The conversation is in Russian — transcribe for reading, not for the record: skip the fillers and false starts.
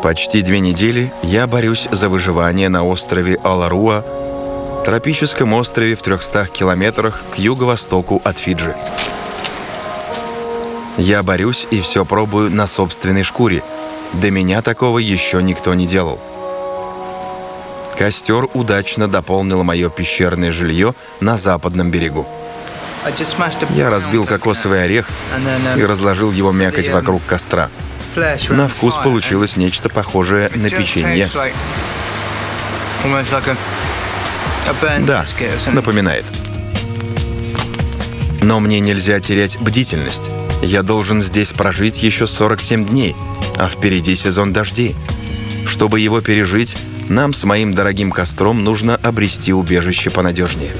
Почти 2 недели я борюсь за выживание на острове Аларуа, тропическом острове в 300 километрах к юго-востоку от Фиджи. Я борюсь и все пробую на собственной шкуре. До меня такого еще никто не делал. Костер удачно дополнил мое пещерное жилье на западном берегу. Я разбил кокосовый орех и разложил его мякоть вокруг костра. На вкус получилось нечто похожее на печенье. Да, напоминает. Но мне нельзя терять бдительность. Я должен здесь прожить еще 47 дней, а впереди сезон дождей. Чтобы его пережить, нам с моим дорогим костром нужно обрести убежище понадежнее.